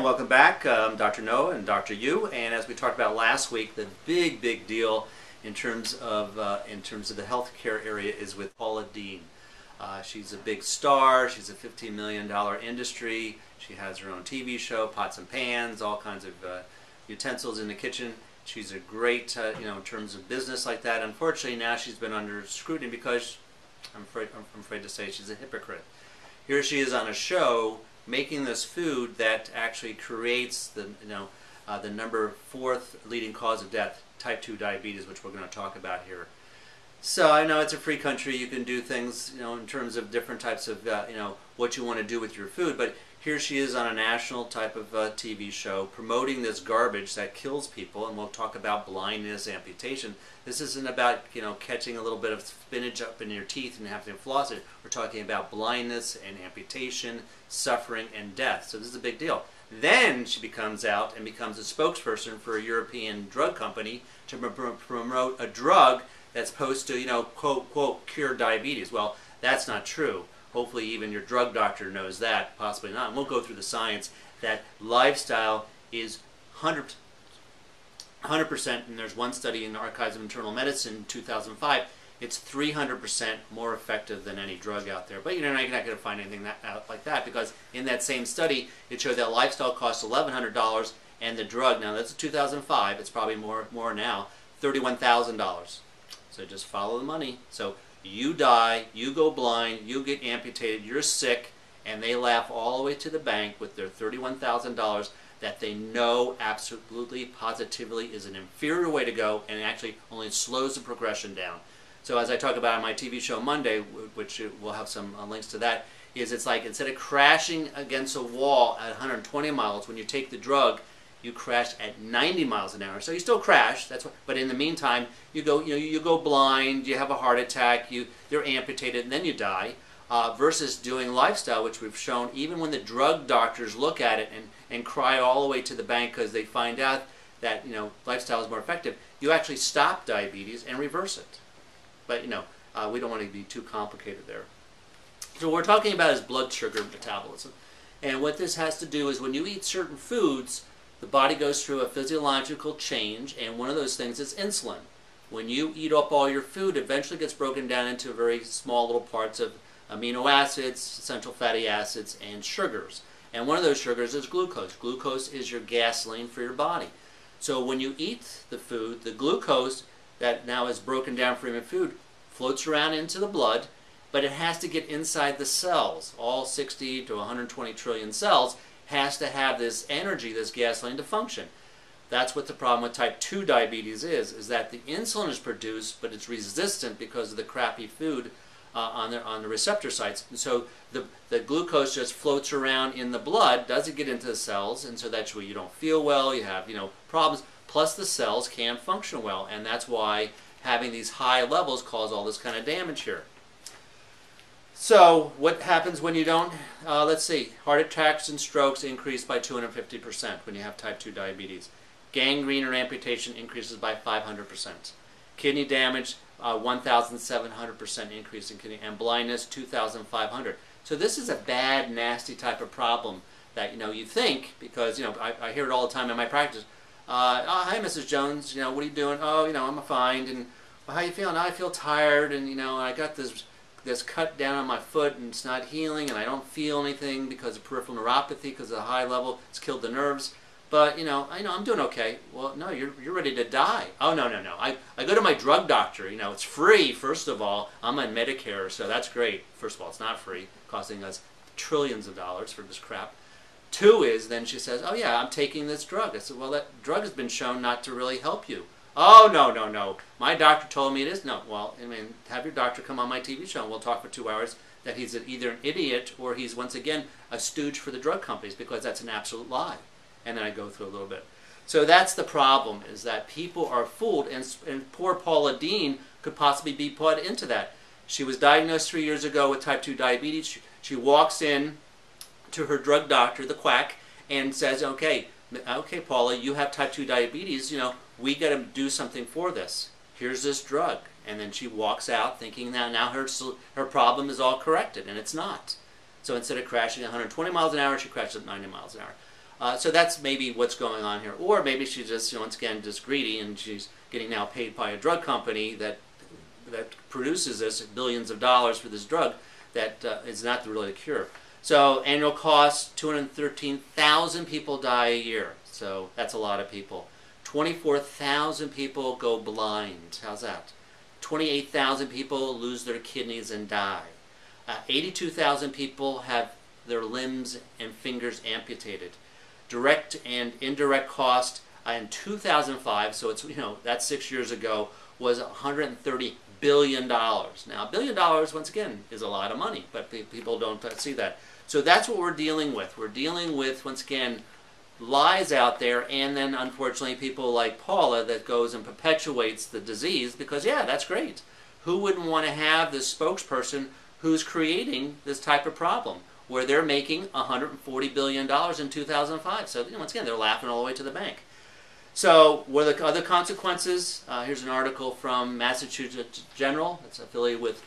and welcome back. Dr. Noah and Dr. Yu, and as we talked about last week, the big deal in terms of the healthcare area is with Paula Deen. She's a big star. She's a $15 million industry. She has her own TV show, Pots and Pans, all kinds of utensils in the kitchen. She's a great, in terms of business like that. Unfortunately, now she's been under scrutiny because I'm afraid to say she's a hypocrite. Here she is on a show making this food that actually creates the number 4th leading cause of death, type 2 diabetes, which we're going to talk about here. So I know it's a free country. You can do things, in terms of different types of, what you want to do with your food. But here she is on a national type of TV show promoting this garbage that kills people, and we'll talk about blindness, amputation. This isn't about, catching a little bit of spinach up in your teeth and having to floss it. We're talking about blindness and amputation, suffering, and death. So this is a big deal. Then she becomes out and becomes a spokesperson for a European drug company to promote a drug that's supposed to, quote, cure diabetes. Well, that's not true. Hopefully even your drug doctor knows that, possibly not. And we'll go through the science that lifestyle is 100%, and there's one study in the Archives of Internal Medicine in 2005, it's 300% more effective than any drug out there. But you're not going to find anything like that, because in that same study, it showed that lifestyle costs $1,100, and the drug, now that's 2005, it's probably more now, $31,000. So just follow the money. So you die, you go blind, you get amputated, you're sick, and they laugh all the way to the bank with their $31,000 that they know absolutely, positively is an inferior way to go, and actually only slows the progression down. So as I talk about on my TV show Monday, which we'll have some links to that, is it's like instead of crashing against a wall at 120 miles, when you take the drug, you crash at 90 miles an hour. So you still crash, but in the meantime, you go blind, you have a heart attack, you're amputated, and then you die. Versus doing lifestyle, which we've shown, even when the drug doctors look at it and cry all the way to the bank because they find out that lifestyle is more effective, you actually stop diabetes and reverse it. But we don't want to be too complicated there. So what we're talking about is blood sugar metabolism, and what this has to do is when you eat certain foods, the body goes through a physiological change, and one of those things is insulin. When you eat up all your food, it eventually gets broken down into very small little parts of amino acids, essential fatty acids, and sugars. And one of those sugars is glucose. Glucose is your gasoline for your body. So when you eat the food, the glucose that now is broken down from your food floats around into the blood, but it has to get inside the cells. All 60 to 120 trillion cells has to have this energy, this gasoline, to function. That's what the problem with type 2 diabetes is that the insulin is produced, but it's resistant because of the crappy food on the receptor sites. And so the glucose just floats around in the blood, doesn't get into the cells, and so that's where you don't feel well, you have problems, plus the cells can't function well, and that's why having these high levels cause all this kind of damage here. So what happens when you don't? Let's see, heart attacks and strokes increase by 250% when you have type 2 diabetes. Gangrene or amputation increases by 500%. Kidney damage, 1,700% increase in kidney, and blindness, 2,500. So this is a bad, nasty type of problem that you think, because I hear it all the time in my practice. Oh, hi, Mrs. Jones. What are you doing? Oh, I'm fine. And well, how you feeling? I feel tired, and I got this cut down on my foot, and it's not healing, and I don't feel anything because of peripheral neuropathy, because of the high level, it's killed the nerves. But I'm doing okay. Well, no, you're ready to die. Oh, no. I go to my drug doctor. It's free. First of all, I'm on Medicare, so that's great. First of all, it's not free, costing us trillions of dollars for this crap. 2 is, then she says, oh yeah, I'm taking this drug. I said, well, that drug has been shown not to really help you. Oh, no. My doctor told me it is. No, well, have your doctor come on my TV show and we'll talk for 2 hours that he's either an idiot or he's, once again, a stooge for the drug companies, because that's an absolute lie. And then I go through a little bit. So that's the problem, is that people are fooled, and poor Paula Deen could possibly be put into that. She was diagnosed 3 years ago with type 2 diabetes. She walks in to her drug doctor, the quack, and says, okay, Paula, you have type 2 diabetes, we got to do something for this. Here's this drug. And then she walks out thinking that now her problem is all corrected, and it's not. So instead of crashing at 120 miles an hour, she crashes at 90 miles an hour. So that's maybe what's going on here. Or maybe she's just, once again, just greedy, and she's getting now paid by a drug company that produces this billions of dollars for this drug that is not really a cure. So annual cost, 213,000 people die a year. So that's a lot of people. 24,000 people go blind. How's that? 28,000 people lose their kidneys and die. 82,000 people have their limbs and fingers amputated. Direct and indirect cost in 2005, so it's, that's 6 years ago, was $130 billion. Now, $1 billion, once again, is a lot of money, but people don't see that. So that's what we're dealing with. We're dealing with, once again, lies out there, and then unfortunately people like Paula that goes and perpetuates the disease because, yeah, that's great. Who wouldn't want to have this spokesperson who's creating this type of problem where they're making $140 billion in 2005? So, once again, they're laughing all the way to the bank. So, what are the other consequences? Here's an article from Massachusetts General. It's affiliated with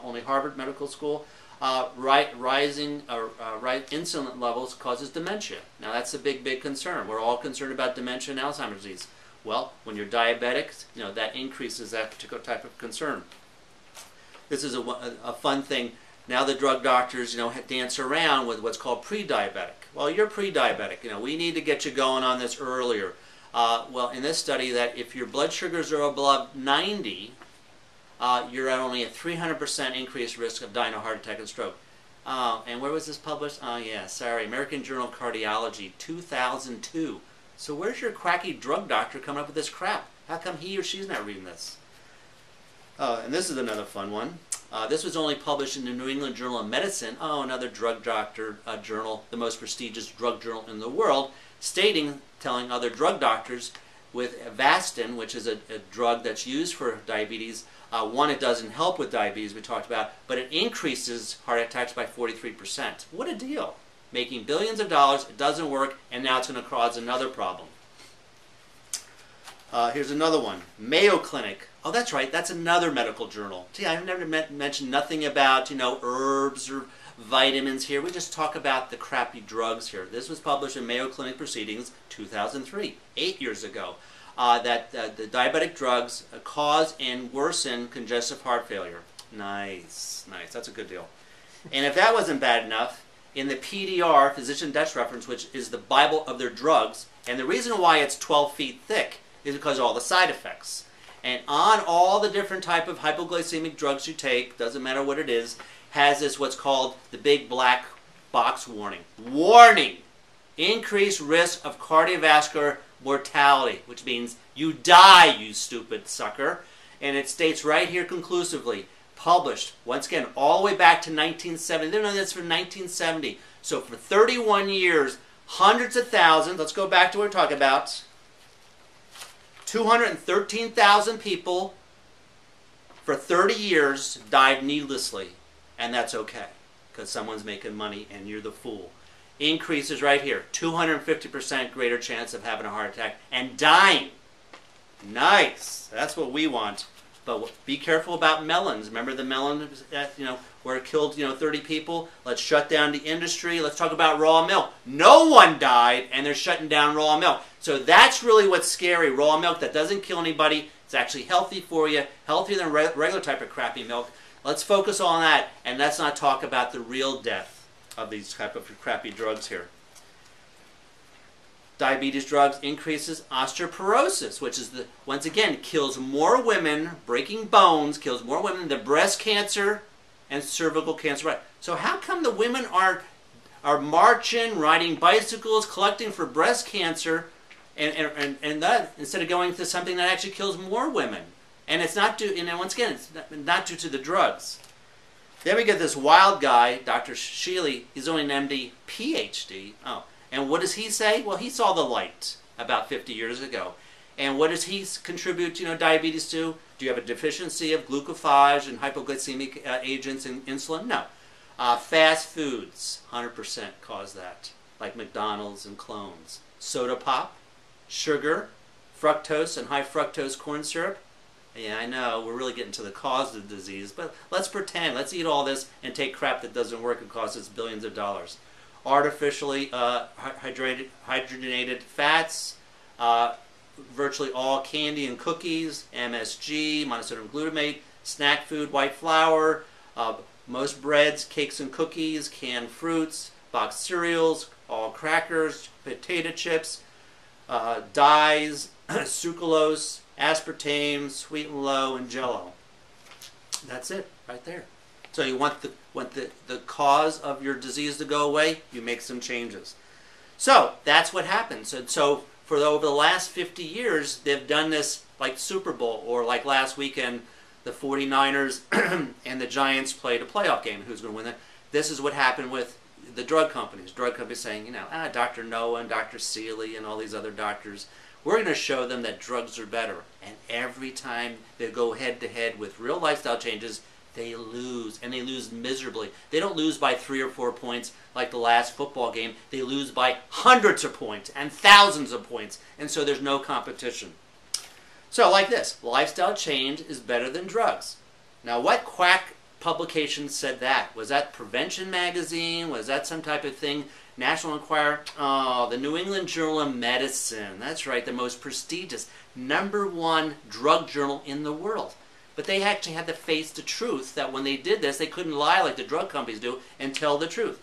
only Harvard Medical School. Rising insulin levels causes dementia. Now, that's a big concern. We're all concerned about dementia and Alzheimer's disease. Well, when you're diabetic, that increases that particular type of concern. This is a fun thing. Now the drug doctors, dance around with what's called pre-diabetic. Well, you're pre-diabetic. We need to get you going on this earlier. Well, in this study, that if your blood sugars are above 90, you're at only a 300% increased risk of dying of heart attack and stroke. And where was this published? Oh, yeah, sorry. American Journal of Cardiology, 2002. So where's your quacky drug doctor coming up with this crap? How come he or she's not reading this? And this is another fun one. This was only published in the New England Journal of Medicine. Oh, another drug doctor journal, the most prestigious drug journal in the world, telling other drug doctors with Avastin, which is a drug that's used for diabetes. One, it doesn't help with diabetes, we talked about, but it increases heart attacks by 43%. What a deal. Making billions of dollars, it doesn't work, and now it's going to cause another problem. Here's another one. Mayo Clinic. Oh, that's right, that's another medical journal. See, I've never mentioned nothing about, herbs or vitamins here. We just talk about the crappy drugs here. This was published in Mayo Clinic Proceedings, 2003, 8 years ago. That the diabetic drugs cause and worsen congestive heart failure. Nice. That's a good deal. And if that wasn't bad enough, in the PDR, Physician Desk Reference, which is the Bible of their drugs, and the reason why it's 12 feet thick is because of all the side effects. And on all the different type of hypoglycemic drugs you take, doesn't matter what it is, has this what's called the big black box warning. Warning! Increased risk of cardiovascular mortality, which means you die, you stupid sucker. And it states right here conclusively, published, once again, all the way back to 1970. They're doing this from 1970. So for 31 years, hundreds of thousands, let's go back to what we're talking about, 213,000 people for 30 years died needlessly. And that's okay, because someone's making money and you're the fool. Increases right here, 250% greater chance of having a heart attack and dying. Nice. That's what we want. But be careful about melons. Remember the melon, where it killed, 30 people? Let's shut down the industry. Let's talk about raw milk. No one died, and they're shutting down raw milk. So that's really what's scary. Raw milk that doesn't kill anybody. It's actually healthy for you, healthier than regular type of crappy milk. Let's focus on that, and let's not talk about the real death of these type of crappy drugs here. Diabetes drugs increases osteoporosis, which is, once again, kills more women, breaking bones, kills more women than breast cancer and cervical cancer. Right. So how come the women are marching, riding bicycles, collecting for breast cancer, and that, instead of going to something that actually kills more women? And it's not due, once again, it's not due to the drugs. Then we get this wild guy, Dr. Shealy. He's only an MD, PhD. Oh, and what does he say? Well, he saw the light about 50 years ago. And what does he contribute, diabetes to? Do you have a deficiency of glucophage and hypoglycemic agents and insulin? No. Fast foods, 100% cause that, like McDonald's and clones. Soda pop, sugar, fructose and high fructose corn syrup. Yeah, I know, we're really getting to the cause of the disease, but let's pretend. Let's eat all this and take crap that doesn't work and costs us billions of dollars. artificially hydrogenated fats, virtually all candy and cookies, MSG, monosodium glutamate, snack food, white flour, most breads, cakes and cookies, canned fruits, boxed cereals, all crackers, potato chips, dyes, sucralose, aspartame, sweet and low, and Jell-O. That's it, right there. So you want the cause of your disease to go away, you make some changes. So that's what happens. And so for over the last 50 years, they've done this like Super Bowl, or like last weekend, the 49ers and the Giants played a playoff game. Who's going to win that? This is what happened with the drug companies. Drug companies saying, Dr. Noah and Dr. Seeley and all these other doctors, we're going to show them that drugs are better. And every time they go head to head with real lifestyle changes, they lose, and they lose miserably. They don't lose by 3 or 4 points like the last football game. They lose by hundreds of points and thousands of points, and so there's no competition. So like this, lifestyle change is better than drugs. Now what quack publication said that? Was that Prevention Magazine? Was that some type of thing? National Enquirer? Oh, the New England Journal of Medicine. That's right, the most prestigious, #1 drug journal in the world. But they actually had to face the truth that when they did this, they couldn't lie like the drug companies do and tell the truth.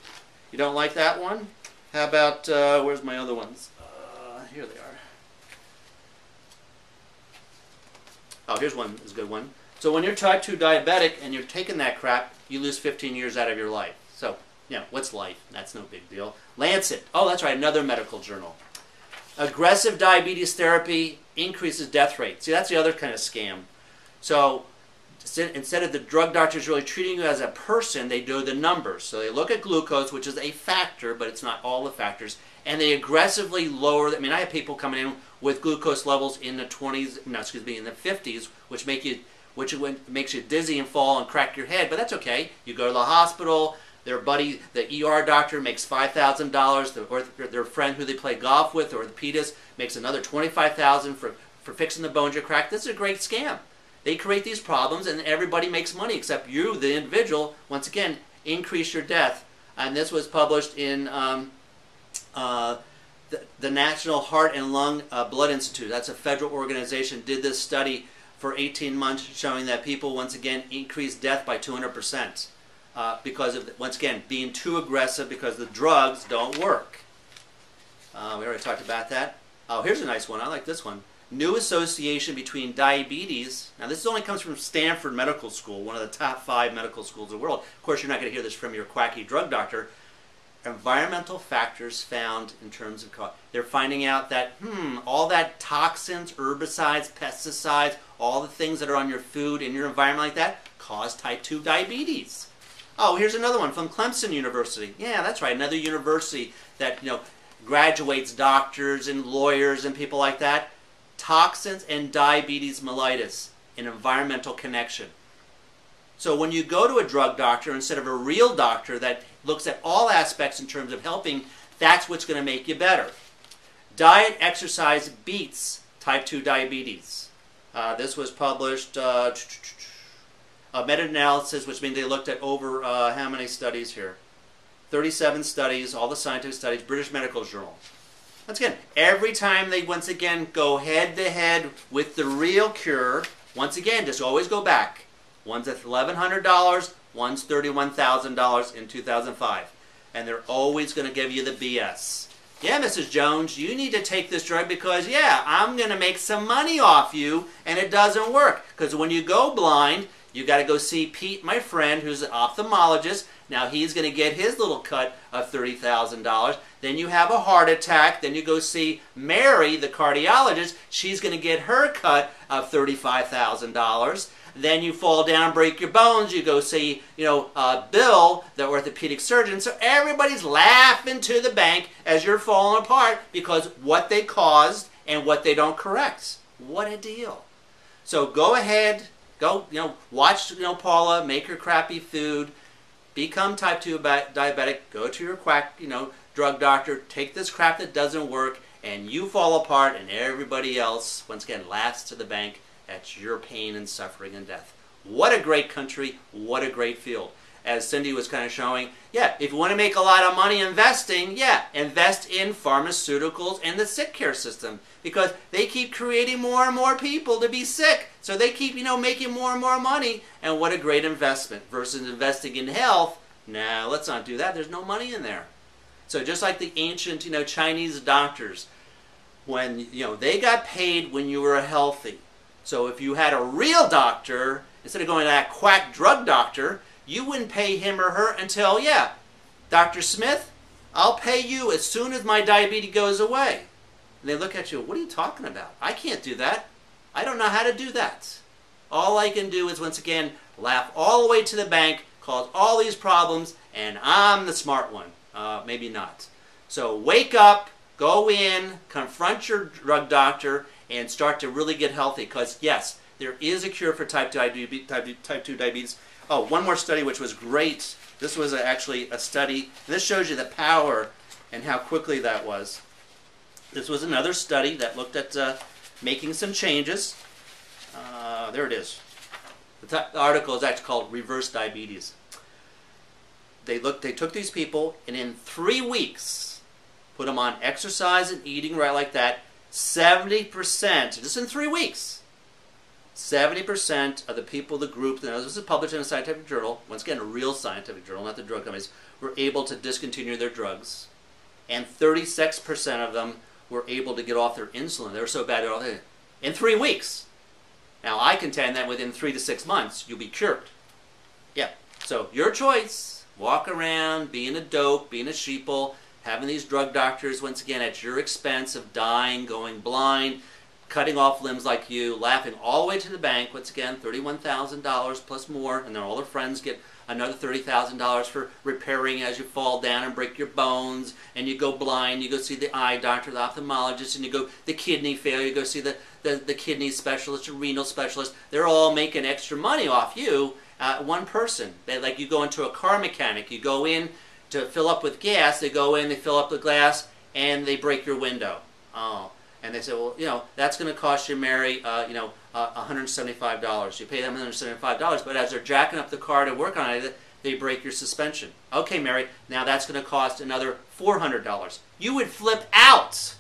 You don't like that one? How about, where's my other ones? Here they are. Oh, here's one, is a good one. So when you're type 2 diabetic and you're taking that crap, you lose 15 years out of your life. So, what's life? That's no big deal. Lancet. Oh, that's right, another medical journal. Aggressive diabetes therapy increases death rate. See, that's the other kind of scam. So instead of the drug doctors really treating you as a person, they do the numbers. So they look at glucose, which is a factor, but it's not all the factors, and they aggressively lower. I mean, I have people coming in with glucose levels in the 20s, no, excuse me, in the 50s, which makes you dizzy and fall and crack your head. But that's okay. You go to the hospital. Their buddy, the ER doctor, makes $5,000. Or their friend who they play golf with, the orthopedist, makes another $25,000 for fixing the bones you cracked. This is a great scam. They create these problems and everybody makes money except you, the individual, once again, increase your death. And this was published in the National Heart and Lung Blood Institute. That's a federal organization, did this study for 18 months showing that people, once again, increased death by 200% because of, once again, being too aggressive because the drugs don't work. We already talked about that. Oh, here's a nice one. I like this one. New association between diabetes. Now this only comes from Stanford Medical School, one of the top 5 medical schools in the world. Of course, you're not going to hear this from your quacky drug doctor. Environmental factors found in terms of cost. They're finding out that, all that toxins, herbicides, pesticides, all the things that are on your food, in your environment like that, cause type 2 diabetes. Oh, here's another one from Clemson University. Yeah, that's right, another university that, graduates doctors and lawyers and people like that. Toxins and diabetes mellitus, an environmental connection. So when you go to a drug doctor instead of a real doctor that looks at all aspects in terms of helping, that's what's going to make you better. Diet exercise beats type 2 diabetes. This was published, a meta-analysis, which means they looked at over, how many studies here? 37 studies, all the scientific studies, British Medical Journal. Once again, every time they once again go head to head with the real cure, once again, just always go back. One's at $1,100, one's $31,000 in 2005. And they're always going to give you the BS. Yeah, Mrs. Jones, you need to take this drug because, yeah, I'm going to make some money off you, and it doesn't work. Because when you go blind, you got to go see Pete, my friend, who's an ophthalmologist. Now he's going to get his little cut of $30,000. Then you have a heart attack. Then you go see Mary, the cardiologist. She's going to get her cut of $35,000. Then you fall down, break your bones. You go see, Bill, the orthopedic surgeon. So everybody's laughing to the bank as you're falling apart because what they caused and what they don't correct. What a deal. So go ahead, go, watch, Paula, make her crappy food. Become type 2 diabetic, go to your quack, drug doctor, take this crap that doesn't work, and you fall apart, and everybody else, once again, laughs to the bank at your pain and suffering and death. What a great country, what a great field. as Cindy was kind of showing, yeah, if you want to make a lot of money investing, yeah, invest in pharmaceuticals and the sick care system, because they keep creating more and more people to be sick. So they keep, making more and more money. And what a great investment versus investing in health. Nah, let's not do that. There's no money in there. So just like the ancient, Chinese doctors, when, they got paid when you were healthy. So if you had a real doctor, instead of going to that quack drug doctor, you wouldn't pay him or her until, yeah, Dr. Smith, I'll pay you as soon as my diabetes goes away. And they look at you, what are you talking about? I can't do that. I don't know how to do that. All I can do is, once again, laugh all the way to the bank, cause all these problems, and I'm the smart one. Maybe not. So wake up, go in, confront your drug doctor, and start to really get healthy. Because, yes, there is a cure for type 2 diabetes. Oh, one more study which was great. This was actually a study. This shows you the power and how quickly that was. This was another study that looked at making some changes. There it is. The article is actually called Reverse Diabetes. They took these people, and in 3 weeks, put them on exercise and eating right like that. 70%, just in 3 weeks, 70% of the people, the group, now this is published in a scientific journal, once again a real scientific journal, not the drug companies, were able to discontinue their drugs. And 36% of them were able to get off their insulin. They were so bad in 3 weeks. Now I contend that within 3 to 6 months you'll be cured. Yeah, so your choice. Walk around, being a dope, being a sheeple, having these drug doctors, once again, at your expense of dying, going blind, cutting off limbs like you, laughing all the way to the bank, once again, $31,000 plus more, and then all their friends get another $30,000 for repairing as you fall down and break your bones, and you go blind, you go see the eye doctor, the ophthalmologist, and you go the kidney failure, you go see the kidney specialist, the renal specialist. They're all making extra money off you, one person. Like you go into a car mechanic, you go in to fill up with gas, they go in, they fill up the glass, and they break your window. Oh, and they say, well, that's going to cost you, Mary, $175. You pay them $175, but as they're jacking up the car to work on it, they break your suspension. Okay, Mary, now that's going to cost another $400. You would flip out.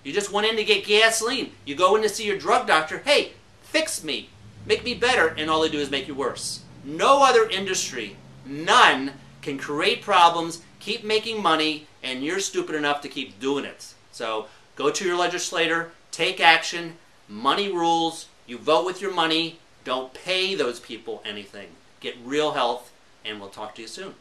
You just went in to get gasoline. You go in to see your drug doctor. Hey, fix me. Make me better. And all they do is make you worse. No other industry, none, can create problems, keep making money, and you're stupid enough to keep doing it. So go to your legislator, take action, money rules, you vote with your money, don't pay those people anything. Get real health, and we'll talk to you soon.